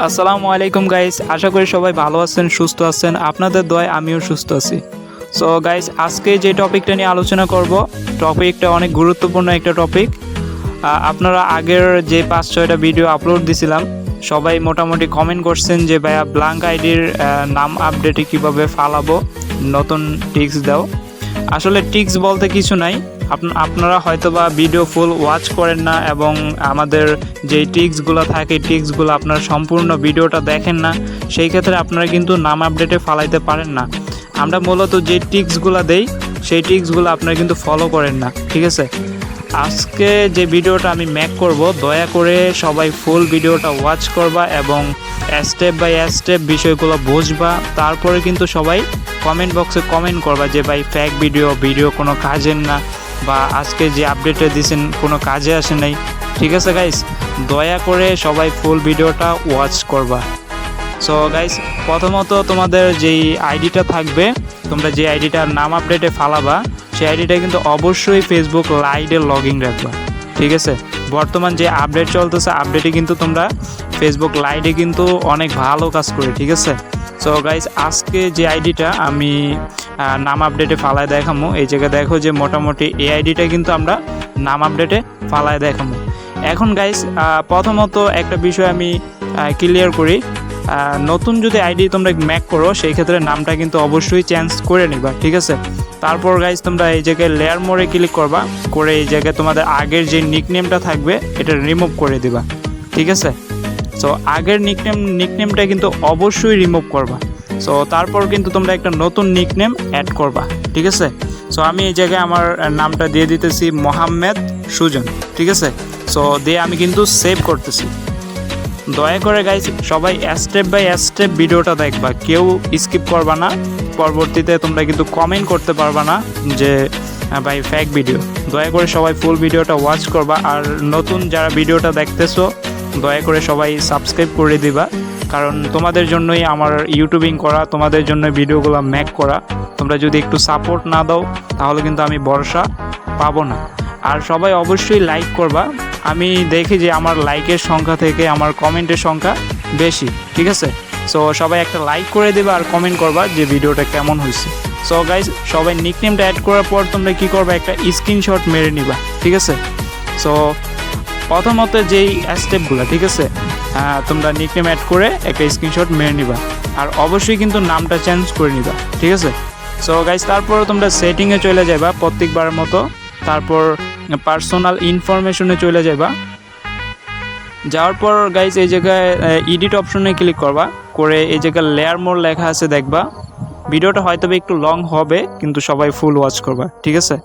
আসসালামু আলাইকুম গাইস, আশা করি সবাই ভালো আছেন, সুস্থ আছেন। আপনাদের দয়ায় আমিও সুস্থ আছি। সো গাইস, আজকে যে টপিকটা নিয়ে আলোচনা করব, টপিকটা অনেক গুরুত্বপূর্ণ একটা টপিক। আপনারা আগের যে 5-6টা ভিডিও আপলোড দিছিলাম, সবাই মোটামুটি কমেন্ট করছেন যে ভাইয়া ব্ল্যাঙ্ক আইডির নাম আপডেটে কীভাবে ফালাবো, নতুন টিক্স দাও। আসলে টিক্স বলতে কিছু নাই, আপনারা হয়তোবা ভিডিও ফুল ওয়াচ করেন না এবং আমাদের যে টিক্সগুলো থাকে টিক্সগুলো আপনারা সম্পূর্ণ ভিডিওটা দেখেন না, সেই ক্ষেত্রে আপনারা কিন্তু নাম আপডেটে ফালাইতে পারেন না। আমরা মূলত যে টিক্সগুলো দেই সেই টিক্সগুলো আপনারা কিন্তু ফলো করেন না, ঠিক আছে। আজকে যে ভিডিওটা আমি মেক করব, দয়া করে সবাই ফুল ভিডিওটা ওয়াচ করবা এবং স্টেপ বাই স্টেপ বিষয়গুলো বুঝবা। তারপরে কিন্তু সবাই কমেন্ট বক্সে কমেন্ট করবা যে ভাই ফেক ভিডিও কোনো কাজের না, বা আজকে যে আপডেটটা দিয়েছেন কোনো কাজে আসে নাই। ঠিক আছে গাইস, দয়া করে সবাই ফুল ভিডিওটা ওয়াচ করবা। সো গাইস, প্রথমত তোমাদের যেই আইডিটা থাকবে, তোমরা যে আইডিটার নাম আপডেটে ফালাবা, সেই আইডিটা কিন্তু অবশ্যই ফেসবুক লাইভে লগ ইন রাখবা। ঠিক আছে, বর্তমান যে আপডেট চলতেছে, আপডেটে কিন্তু তোমরা ফেসবুক লাইভে কিন্তু অনেক ভালো কাজ করে। ঠিক আছে, সো গাইস, আজকে যে আইডিটা আমি নাম আপডেটে ফালায় দেখামো, এই জায়গায় দেখো যে মোটামুটি এই আইডিটা কিন্তু আমরা নাম আপডেটে ফালায় দেখামো। এখন গাইস, প্রথমত একটা বিষয় আমি ক্লিয়ার করি, নতুন যদি আইডি তোমরা মেক করো, সেই ক্ষেত্রে নামটা কিন্তু অবশ্যই চেঞ্জ করে নিবা। ঠিক আছে, তারপর গাইস তোমরা এই জায়গায় লেয়ার মোড়ে ক্লিক করবা, করে এই জায়গায় তোমাদের আগের যে নিকনেমটা থাকবে এটা রিমুভ করে দিবা। ঠিক আছে, সো আগের নিকনেমটা কিন্তু অবশ্যই রিমুভ করবা। সো তারপর কিন্তু তোমরা একটা নতুন নিকনেম অ্যাড করবা। ঠিক আছে, সো আমি এই জায়গায় আমার নামটা দিয়ে দিতেছি মোহাম্মদ সুজন। ঠিক আছে, সো দিয়ে আমি কিন্তু সেভ করতেছি। দয়া করে গাইস সবাই স্টেপ বাই স্টেপ ভিডিওটা দেখবা, কেউ স্কিপ করবা না। পরবর্তীতে তোমরা কিন্তু কমেন্ট করতে পারবা না যে ভাই ফেক ভিডিও। দয়া করে সবাই ফুল ভিডিওটা ওয়াচ করবা। আর নতুন যারা ভিডিওটা দেখতেছো, দয়া করে সবাই সাবস্ক্রাইব করে দিবা, কারণ তোমাদের জন্যই আমার ইউটিউবিং করা, তোমাদের জন্য ভিডিওগুলো মেক করা। তোমরা যদি একটু সাপোর্ট না দাও, তাহলে কিন্তু আমি ভরসা পাবো না। আর সবাই অবশ্যই লাইক করবা। আমি দেখি যে আমার লাইকের সংখ্যা থেকে আমার কমেন্টের সংখ্যা বেশি। ঠিক আছে, সো সবাই একটা লাইক করে দেবা আর কমেন্ট করবা যে ভিডিওটা কেমন হয়েছে। সো গাইজ, সবাই নিকনেমটা অ্যাড করার পর তোমরা কী করবা, একটা স্ক্রিনশট মেরে নিবা। ঠিক আছে, সো প্রথমত যেই স্টেপগুলো, ঠিক আছে, তোমরা নিকনেম অ্যাড করে একটা স্ক্রিনশট মেরে নিবা, আর অবশ্যই কিন্তু নামটা চেঞ্জ করে নিবা। ঠিক আছে, সো গাইজ, তারপর তোমরা সেটিংয়ে চলে যাবা প্রত্যেকবারের মতো। তারপর পার্সোনাল ইনফরমেশনে চলে যাবা। যাওয়ার পর গাইজ এই জায়গায় এডিট অপশনে ক্লিক করবা, করে এই জায়গায় লেয়ার মোর লেখা আছে দেখবা। ভিডিওটা হয়তো একটু লং হবে, কিন্তু সবাই ফুল ওয়াচ করবা। ঠিক আছে,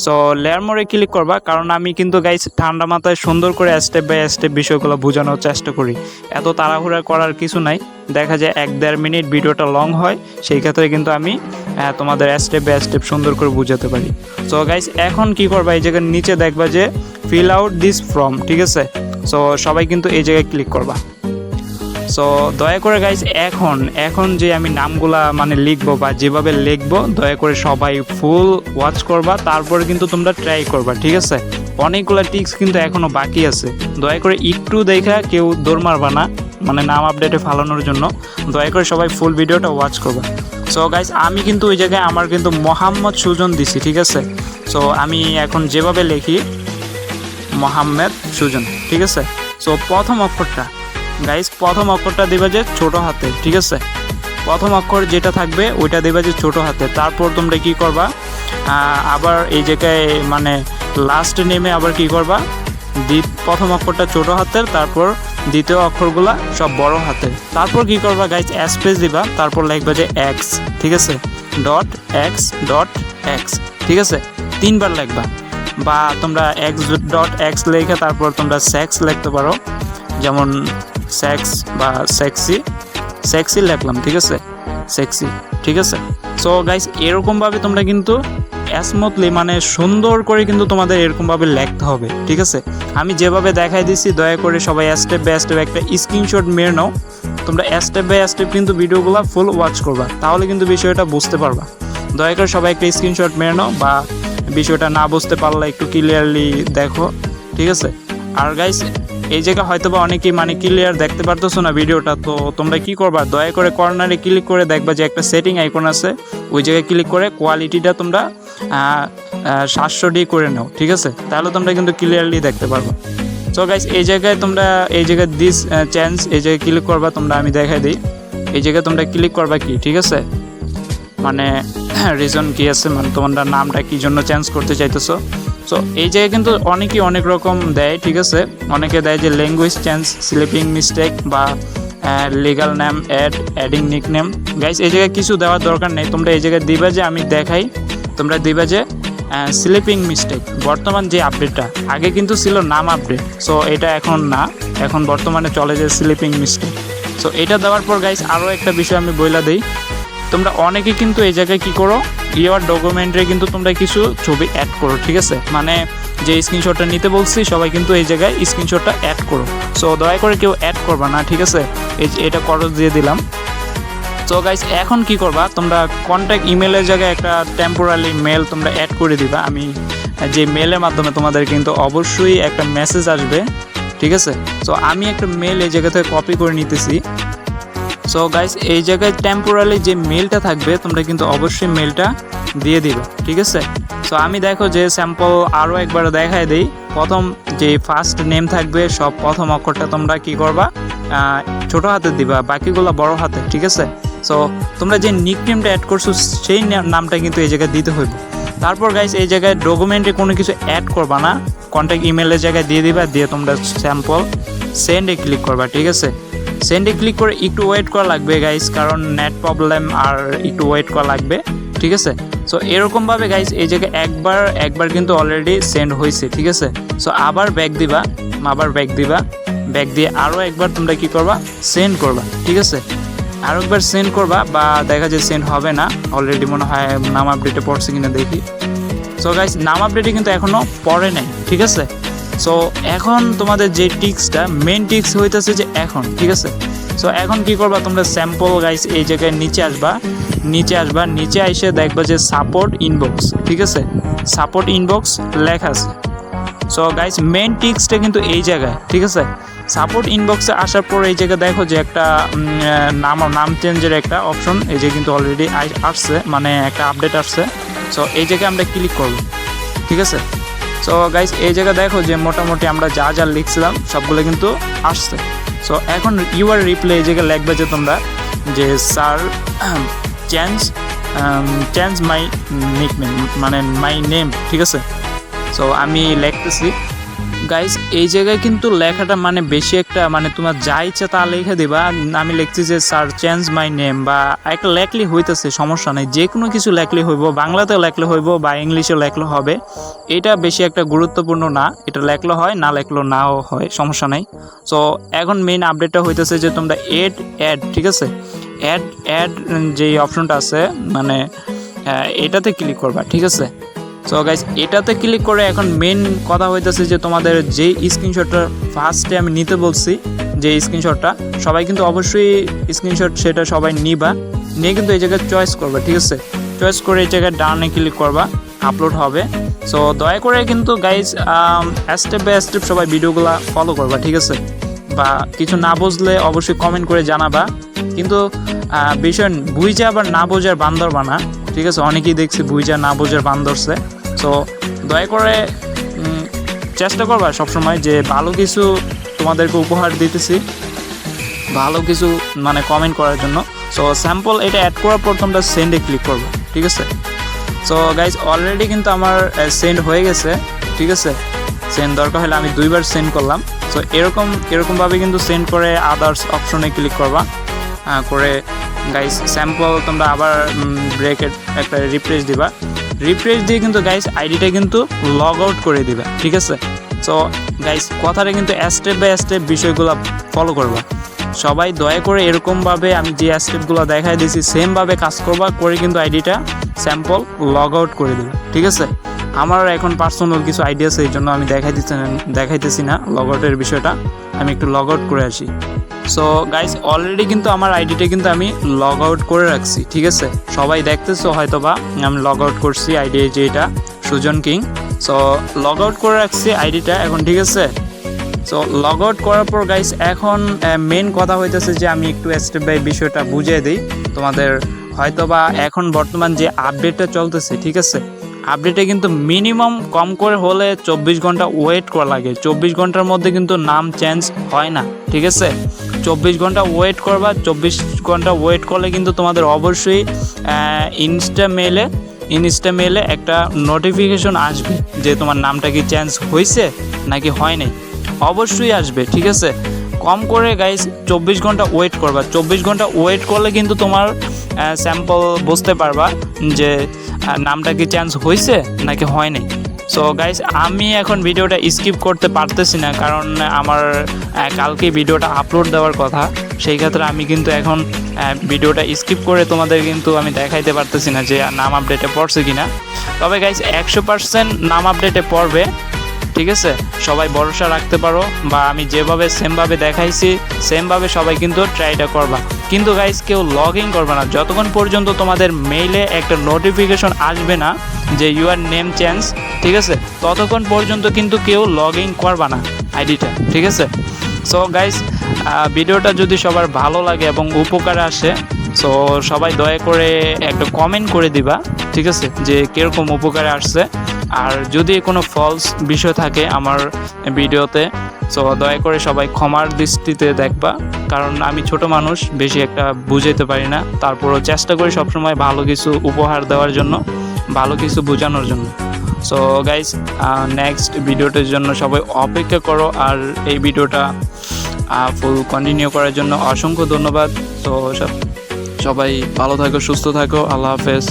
সো লেয়ার মোড়ে ক্লিক করবা, কারণ আমি কিন্তু গাইজ ঠান্ডা মাথায় সুন্দর করে স্টেপ বাই স্টেপ বিষয়গুলো বোঝানোর চেষ্টা করি। এত তাড়াহুড়া করার কিছু নাই, দেখা যায় 1-1.5 মিনিট ভিডিওটা লং হয়, সেই ক্ষেত্রে কিন্তু আমি তোমাদের স্টেপ বাই স্টেপ সুন্দর করে বোঝাতে পারি। সো গাইজ, এখন কি করবা, এই জায়গার নিচে দেখবা যে ফিল আউট দিস ফর্ম। ঠিক আছে, সো সবাই কিন্তু এই জায়গায় ক্লিক করবা। সো দয়া করে গাইজ এখন যে আমি নামগুলা মানে লিখবো বা যেভাবে লিখবো, দয়া করে সবাই ফুল ওয়াচ করবা, তারপরে কিন্তু তোমরা ট্রাই করবা। ঠিক আছে, অনেকগুলো টিক্স কিন্তু এখনও বাকি আছে। দয়া করে একটু দেখা কেউ দৌড় মারবা না, মানে নাম আপডেটে ফালানোর জন্য। দয়া করে সবাই ফুল ভিডিওটা ওয়াচ করবা। সো গাইজ, আমি কিন্তু ওই জায়গায় আমার কিন্তু মোহাম্মদ সুজন দিছি। ঠিক আছে, সো আমি এখন যেভাবে লিখি মোহাম্মদ সুজন। ঠিক আছে, সো প্রথম অক্ষরটা দিবা যে ছোট হাতে। ঠিক আছে, প্রথম অক্ষর যেটা থাকবে ওইটা দিবা যে ছোট হাতে। তারপর তোমরা কি করবা, আবার এই জায়গায় মানে লাস্ট নেমে আবার কি করবা, প্রথম অক্ষরটা ছোট হাতের, তারপর দ্বিতীয় অক্ষরগুলা সব বড় হাতের। তারপর কি করবা গাইজ, স্পেস দিবা, তারপর লিখবা যে এক্স। ঠিক আছে, .x. ঠিক আছে, 3বার লিখবা, বা তোমরা x.x লেখা তারপর তোমরা সেক্স লিখতে পারো, যেমন সেক্স বা সেক্সি লিখলাম। ঠিক আছে, সেক্সি। ঠিক আছে, সো গাইস, এরকমভাবে তোমরা কিন্তু স্মুথলি মানে সুন্দর করে কিন্তু তোমাদের এরকমভাবে লিখতে হবে। ঠিক আছে, আমি যেভাবে দেখাই দিচ্ছি, দয়া করে সবাই স্টেপ বাই স্টেপ একটা স্ক্রিনশট মেরে নাও। তোমরা স্টেপ বাই স্টেপ কিন্তু ভিডিওগুলো ফুল ওয়াচ করবা, তাহলে কিন্তু বিষয়টা বুঝতে পারবা। দয়া করে সবাই একটা স্ক্রিনশট মেরে নাও, বা বিষয়টা না বুঝতে পারলে একটু ক্লিয়ারলি দেখো। ঠিক আছে, আর গাইস এই জায়গায় হয়তো বা অনেকেই মানে ক্লিয়ার দেখতে পারতেছো না ভিডিওটা, তো তোমরা কি করবা, দয়া করে কর্নারে ক্লিক করে দেখবা যে একটা সেটিং আইকন আছে, ওই জায়গায় ক্লিক করে কোয়ালিটিটা তোমরা 700D করে নাও, ঠিক আছে? তাহলে তোমরা কিন্তু ক্লিয়ারলি দেখতে পারবে। সো গাইস এই জায়গায় তোমরা এই জায়গায় দিস চেঞ্জ এই জায়গায় ক্লিক করবা, তোমরা আমি দেখাই দিই। এই জায়গায় তোমরা ক্লিক করবা কি, ঠিক আছে? মানে রিজন কি আছে, মানে তোমরা নামটা কি জন্য চেঞ্জ করতে চাইতেছো। সো এই জায়গায় কিন্তু অনেকেই অনেক রকম দেয়, ঠিক আছে? অনেকে দেয় যে ল্যাঙ্গুয়েজ চেঞ্জ, স্লিপিং মিস্টেক বা legal name, adding nick name. Guys এই জায়গায় কিছু দেওয়ার দরকার নেই, তোমরা এই জায়গায় দিবা যে আমি দেখাই, তোমরা দিবা যে স্লিপিং মিস্টেক। বর্তমান যে আপডেটটা, আগে কিন্তু ছিল নাম আপডেট, সো এটা এখন না, এখন বর্তমানে চলে যে স্লিপিং মিস্টেক। সো এটা দেওয়ার পর গাইস আরও একটা বিষয় আমি বইলা দিই, তোমরা অনেকে কিন্তু এই জায়গায় কি করো, ইওর ডকুমেন্টে কিন্তু তোমরা কিছু ছবি অ্যাড করো, ঠিক আছে? মানে যে স্ক্রিনশটটা নিতে বলছি সবাই কিন্তু এই জায়গায় স্ক্রিনশটটা অ্যাড করো। সো দয়া করে কেউ অ্যাড করবা না, ঠিক আছে? এটা খরচ দিয়ে দিলাম। সো গাইস এখন কি করবা, তোমরা কন্ট্যাক্ট ইমেলের জায়গায় একটা টেম্পোরারি মেল তোমরা অ্যাড করে দিবা। আমি যে মেলের মাধ্যমে তোমাদের কিন্তু অবশ্যই একটা মেসেজ আসবে, ঠিক আছে? সো আমি একটা মেল এই জায়গা থেকে কপি করে নিতেছি। সো গাইস এই জায়গায় টেম্পোরারি যে মেলটা থাকবে তোমরা কিন্তু অবশ্যই মেলটা দিয়ে দিবে, ঠিক আছে? সো আমি দেখো যে স্যাম্পল আরও একবার দেখায় দিই। প্রথম যে ফার্স্ট নেম থাকবে সব প্রথম অক্ষরটা তোমরা কি করবা, ছোট হাতে দিবা, বাকিগুলো বড় হাতে, ঠিক আছে? সো তোমরা যে নিক নেমটা অ্যাড করছো সেই নামটা কিন্তু এই জায়গায় দিতে হইবে। তারপর গাইস এই জায়গায় ডকুমেন্টে কোনো কিছু অ্যাড করবা না, কন্ট্যাক্ট ইমেলের জায়গায় দিয়ে দিবা, দিয়ে তোমরা স্যাম্পল সেন্ডে ক্লিক করবা, ঠিক আছে? সেন্ডে ক্লিক করে একটু ওয়েট করা লাগবে গাইস, কারণ নেট প্রবলেম, আর একটু ওয়েট করা লাগবে, ঠিক আছে? সো এরকমভাবে গাইস এই জায়গায় একবার কিন্তু অলরেডি সেন্ড হয়েছে, ঠিক আছে? সো আবার ব্যাক দিবা, ব্যাক দিয়ে আরও একবার তোমরা কি করবা, সেন্ড করবা, ঠিক আছে? আরও একবার সেন্ড করবা, বা দেখা যায় সেন্ড হবে না, অলরেডি মনে হয় নাম আপডেটে পড়ছে কিনা দেখি। সো গাইস নাম আপডেটে কিন্তু এখনও পড়ে নাই, ঠিক আছে? সো এখন তোমাদের যে টিক্সটা, মেন টিক্স হইতেছে যে এখন, ঠিক আছে? সো এখন কি করবা, তোমরা স্যাম্পল গাইস এই জায়গায় নিচে আসবা, নিচে এসে দেখবা যে সাপোর্ট ইনবক্স, ঠিক আছে? সাপোর্ট ইনবক্স লেখা আছে। সো গাইস মেন টিক্সটা কিন্তু এই জায়গায়, ঠিক আছে? সাপোর্ট ইনবক্সে আসার পর এই জায়গায় দেখো যে একটা নাম চেঞ্জের একটা অপশন এই যে কিন্তু অলরেডি আসছে, মানে একটা আপডেট আসছে। সো এই জায়গায় আমরা ক্লিক করব, ঠিক আছে? সো গাইস এই জায়গায় দেখো যে মোটামুটি আমরা যা যা লিখছিলাম সবগুলো কিন্তু আসছে। সো এখন ইউআর রিপ্লে এই জায়গায় লিখবে যে তোমরা যে স্যার চেঞ্জ মাই নিকনেম, মানে মাই নেম, ঠিক আছে? সো আমি লিখতেছি গাইস, এই জায়গায় কিন্তু লেখাটা মানে বেশি একটা, মানে তোমার যা ইচ্ছা তা লিখে দিবা। আমি লিখছি যে স্যার চেঞ্জ মাই নেম, বা একটা লেখলি হইতেছে, সমস্যা নেই, যে কোনো কিছু লেখলে হইব, বাংলাতেও লেখলে হইব বা ইংলিশেও লেখলে হবে, এটা বেশি একটা গুরুত্বপূর্ণ না, এটা লেখলে হয়, না লেখলেও নাও হয়, সমস্যা নেই। সো এখন মেইন আপডেটটা হইতেছে যে তোমরা অ্যাড, ঠিক আছে? অ্যাড যে অপশনটা আছে, মানে এটাতে ক্লিক করবা, ঠিক আছে? সো গাইস এটাতে ক্লিক করে এখন মেন কথা হইতেছে যে তোমাদের যে স্ক্রিনশটটা ফার্স্টে আমি নিতে বলছি, যে স্ক্রিনশটটা সবাই কিন্তু অবশ্যই স্ক্রিনশট সেটা সবাই নিয়ে কিন্তু এই জায়গায় চয়েস করবা, ঠিক আছে? চয়েস করে এই জায়গায় ডানে ক্লিক করবা, আপলোড হবে। সো দয়া করে কিন্তু গাইস স্টেপ বাই স্টেপ সবাই ভিডিওগুলো ফলো করবা, ঠিক আছে? বা কিছু না বুঝলে অবশ্যই কমেন্ট করে জানাবা, কিন্তু বিষয় বুঝে আবার না বোঝার বান্দর বানা, ঠিক আছে? অনেকেই দেখছি বুঝা না বোঝার বান্দরছে। সো দয়া করে চেষ্টা করবা সবসময় যে ভালো কিছু তোমাদেরকে উপহার দিতেছি, ভালো কিছু মানে কমেন্ট করার জন্য। সো স্যাম্পল এটা অ্যাড করার পর তোমরা সেন্ডে ক্লিক করবে, ঠিক আছে? সো গাইজ অলরেডি কিন্তু আমার সেন্ড হয়ে গেছে, ঠিক আছে? সেন্ড দরকার হলে আমি 2বার সেন্ড করলাম। সো এরকমভাবে কিন্তু সেন্ড করে আদার্স অপশনে ক্লিক করবা, করে গাইজ স্যাম্পল তোমরা আবার ব্রেকেট একটা রিফ্রেশ দিবা, রিফ্রেশ দিয়ে কিন্তু গাইজ আইডিটা কিন্তু লগ আউট করে দিবা, ঠিক আছে? সো গাইজ কথাটা কিন্তু স্টেপ বাই স্টেপ বিষয়গুলো ফলো করবা, সবাই দয়া করে এরকমভাবে আমি যে স্টেপগুলো দেখাই দিয়েছি সেমভাবে কাজ করবা, করে কিন্তু আইডিটা স্যাম্পল লগ আউট করে দেবে, ঠিক আছে? আমার এখন পার্সোনাল কিছু আইডিয়া আছে, এই জন্য আমি দেখাইতেছি না লগ আউটের বিষয়টা, আমি একটু লগ আউট করে আসি। সো গাইস অলরেডি কিন্তু আমার আইডিটা কিন্তু আমি লগ আউট করে রাখছি, ঠিক আছে? সবাই দেখতেছো হয়তো বা আমি লগ আউট করছি আইডি যে এটা Sujan king. So log out করে রাখছি আইডিটা এখন, ঠিক আছে? সো লগ আউট করার পর গাইস এখন মেন কথা হইতেছে যে আমি একটু স্টেপ বাই বিষয়টা বুঝিয়ে দিই তোমাদের। হয়তোবা এখন বর্তমান যে আপডেটটা চলতেছে, ঠিক আছে, আপডেটে কিন্তু মিনিমাম কম করে হলে 24 ঘন্টা ওয়েট করা লাগে। 24 ঘন্টার মধ্যে কিন্তু নাম চেঞ্জ হয় না, ঠিক আছে। 24 ঘন্টা ওয়েট করবা। 24 ঘন্টা ওয়েট করলে কিন্তু তোমাদের অবশ্যই ইনস্টা মেলে একটা নোটিফিকেশন আসবে যে তোমার নামটা কি চেঞ্জ হয়েছে নাকি হয় নাই, অবশ্যই আসবে, ঠিক আছে। কম করে গাইস 24 ঘন্টা ওয়েট করবা। 24 ঘন্টা ওয়েট করলে কিন্তু তোমার স্যাম্পল বুঝতে পারবা যে নামটা কি চেঞ্জ হয়েছে নাকি হয় নাই। সো গাইস আমি এখন ভিডিওটা স্কিপ করতে পারতেছি না, কারণ আমার কালকে ভিডিওটা আপলোড দেওয়ার কথা। সেই ক্ষেত্রে আমি কিন্তু এখন ভিডিওটা স্কিপ করে তোমাদের কিন্তু আমি দেখাইতে পারতেছি না যে নাম আপডেটে পড়ছে কিনা। তবে গাইস 100% নাম আপডেটে পড়বে, ঠিক আছে। সবাই ভরসা রাখতে পারো, বা আমি যেভাবে সেমভাবে দেখাইছি সেমভাবে সবাই কিন্তু ট্রাইটা করবা। কিন্তু গাইস কেউ লগ ইন করবে না যতক্ষণ পর্যন্ত তোমাদের মেইলে একটা নোটিফিকেশন আসবে না যে ইউর নেম চেঞ্জ, ঠিক আছে, ততক্ষণ পর্যন্ত কিন্তু কেউ লগ ইন করবা না আইডিটা, ঠিক আছে। সো গাইস ভিডিওটা যদি সবার ভালো লাগে এবং উপকারে আসে, সো সবাই দয়া করে একটা কমেন্ট করে দিবা, ঠিক আছে, যে কীরকম উপকারে আসছে। আর যদি কোনো ফলস বিষয় থাকে আমার ভিডিওতে, সো দয়া করে সবাই ক্ষমার দৃষ্টিতে দেখবা, কারণ আমি ছোট মানুষ, বেশি একটা বুঝাইতে পারি না। তারপরও চেষ্টা করি সবসময় ভালো কিছু উপহার দেওয়ার জন্য, ভালো কিছু বোঝানোর জন্য। সো গাইস নেক্সট ভিডিওটার জন্য সবাই অপেক্ষা করো, আর এই ভিডিওটা ফুল কন্টিনিউ করার জন্য অসংখ্য ধন্যবাদ। তো সবাই ভালো থাকো, সুস্থ থাকো, আল্লাহ হাফেজ।